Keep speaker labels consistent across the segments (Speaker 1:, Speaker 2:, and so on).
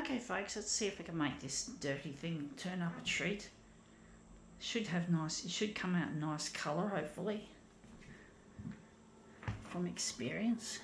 Speaker 1: Okay, folks, let's see if we can make this dirty thing turn up a treat. It should come out nice colour, hopefully, from experience.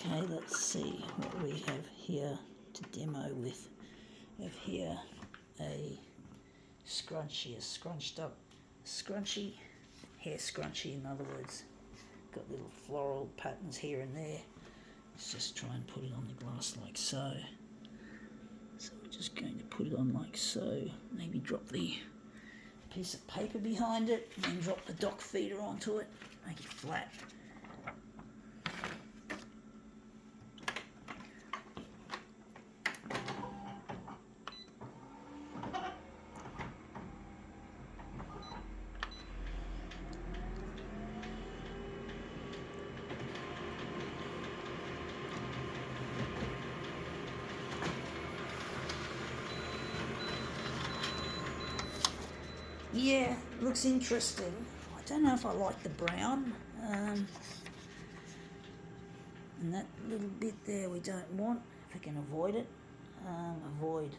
Speaker 1: Okay, let's see what we have here to demo with. We have here a scrunchie, a scrunched up scrunchie, hair scrunchie in other words. Got little floral patterns here and there. Let's just try and put it on the glass like so. So we're just going to put it on like so. Maybe drop the piece of paper behind it and then drop the dock feeder onto it. Make it flat. Yeah, looks interesting. I don't know if I like the brown. And that little bit there we don't want. If we can avoid it, avoid.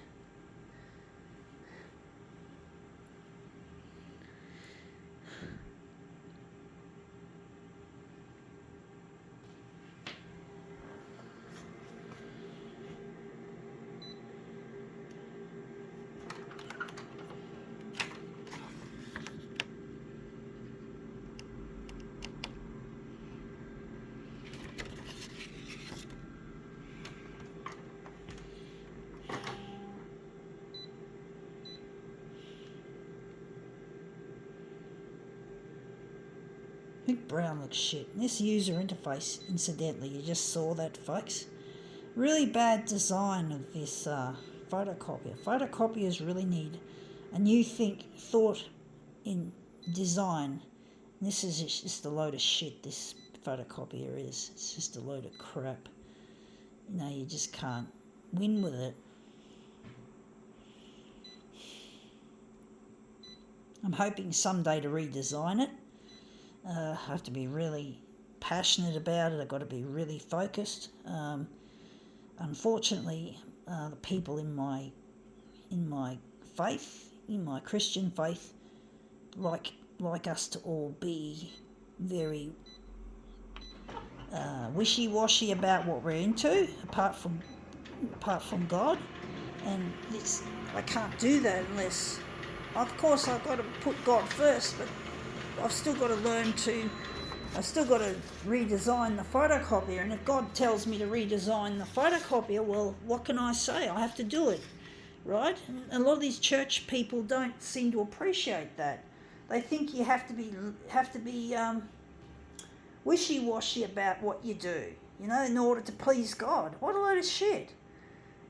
Speaker 1: I think brown looks shit. And this user interface, incidentally, you just saw that, folks. Really bad design of this photocopier. Photocopiers really need a new thought in design. And this is just a load of shit, this photocopier is. It's just a load of crap. You know, you just can't win with it. I'm hoping someday to redesign it. I have to be really passionate about it. I've got to be really focused. Unfortunately, the people in my faith, in my Christian faith, like us to all be very wishy-washy about what we're into, apart from God, and I can't do that unless, of course, I've got to put God first, but I've still got to redesign the photocopier, and if God tells me to redesign the photocopier, well, what can I say? I have to do it, right? And a lot of these church people don't seem to appreciate that. They think you have to be wishy-washy about what you do, you know, in order to please God. What a load of shit.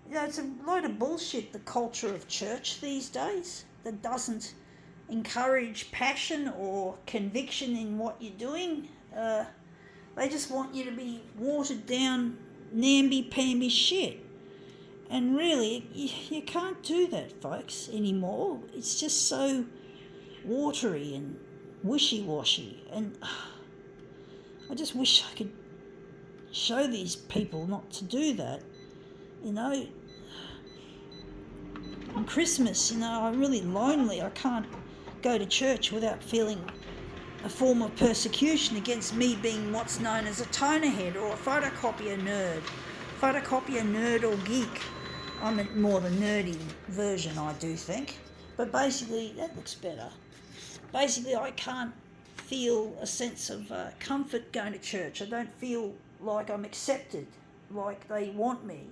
Speaker 1: You know, it's a load of bullshit, the culture of church these days, that doesn't encourage passion or conviction in what you're doing. They just want you to be watered down, namby-pamby shit. And really, you can't do that, folks, anymore. It's just so watery and wishy-washy, and I just wish I could show these people not to do that. On Christmas, I'm really lonely. I can't go to church without feeling a form of persecution against me being what's known as a tonerhead or a photocopier nerd or geek. I'm more the nerdy version, I do think. But basically, that looks better. Basically, I can't feel a sense of comfort going to church. I don't feel like I'm accepted, like they want me.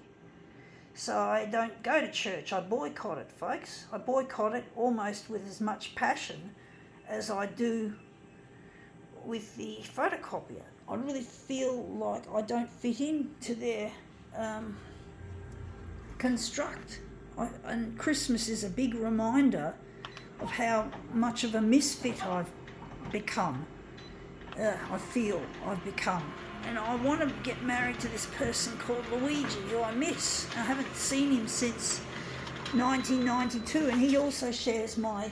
Speaker 1: So I don't go to church. I boycott it, folks. I boycott it almost with as much passion as I do with the photocopier. I really feel like I don't fit into their construct. And Christmas is a big reminder of how much of a misfit I've become. I feel I've become. And I want to get married to this person called Luigi, who I miss. I haven't seen him since 1992, and he also shares my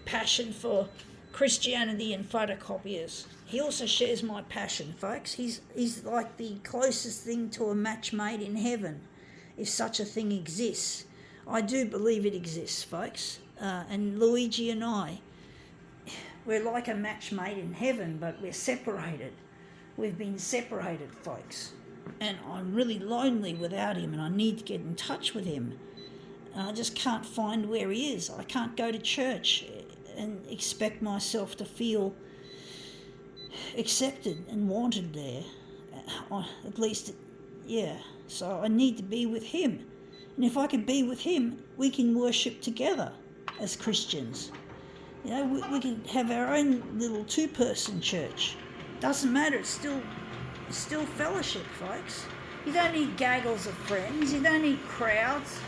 Speaker 1: passion for Christianity and photocopiers. He also shares my passion, folks. He's like the closest thing to a match made in heaven, if such a thing exists. I do believe it exists, folks. And Luigi and I, we're like a match made in heaven, but we're separated. We've been separated, folks. And I'm really lonely without him, and I need to get in touch with him. And I just can't find where he is. I can't go to church and expect myself to feel accepted and wanted there. At least, yeah. So I need to be with him. And if I can be with him, we can worship together as Christians. We can have our own little two-person church. Doesn't matter, it's still fellowship, folks. You don't need gaggles of friends, you don't need crowds.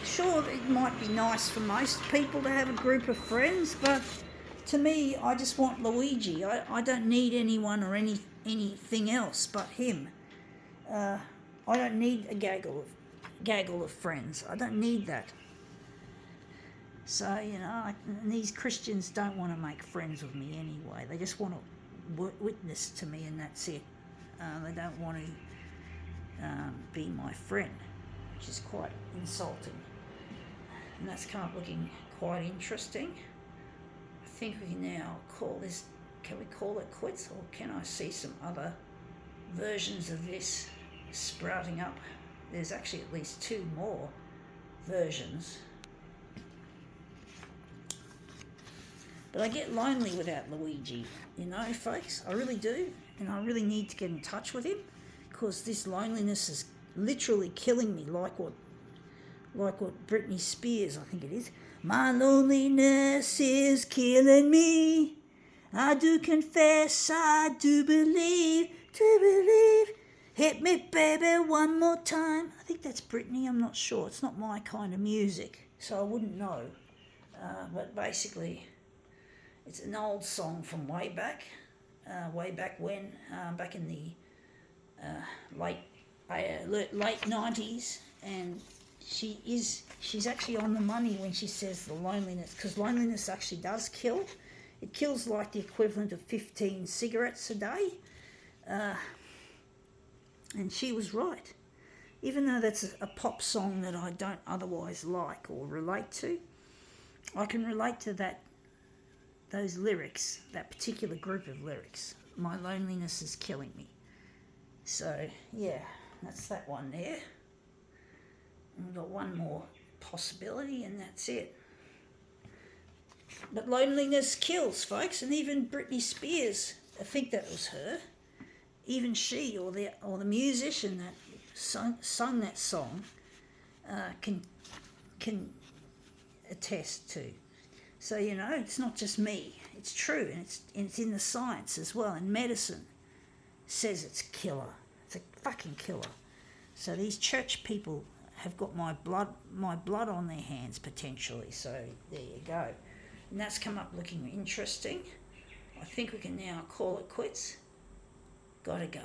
Speaker 1: Sure, it might be nice for most people to have a group of friends, but to me, I just want Luigi. I don't need anyone or anything else but him. I don't need a gaggle of friends. I don't need that. So, these Christians don't want to make friends with me anyway. They just want to witness to me, and that's it. They don't want to be my friend, which is quite insulting. And that's kind of looking quite interesting. I think we can now can we call it quits, or can I see some other versions of this sprouting up? There's actually at least 2 more versions. But I get lonely without Luigi, folks. I really do. And I really need to get in touch with him, because this loneliness is literally killing me, like what Britney Spears, I think it is. My loneliness is killing me. I do confess, I do believe. Hit me, baby, one more time. I think that's Britney, I'm not sure. It's not my kind of music, so I wouldn't know. But basically, it's an old song from way back when, back in the late 90s, and she's actually on the money when she says the loneliness, because loneliness actually does kill. It kills like the equivalent of 15 cigarettes a day, and she was right. Even though that's a pop song that I don't otherwise like or relate to, I can relate to those lyrics, that particular group of lyrics. My loneliness is killing me. So, yeah, that's that one there. And we've got one more possibility, and that's it. But loneliness kills, folks, and even Britney Spears, I think that was her, even she or the musician that sung that song can attest to. So, it's not just me. It's true, and it's in the science as well, and medicine says it's killer. It's a fucking killer. So these church people have got my blood on their hands, potentially. So there you go. And that's come up looking interesting. I think we can now call it quits. Gotta go.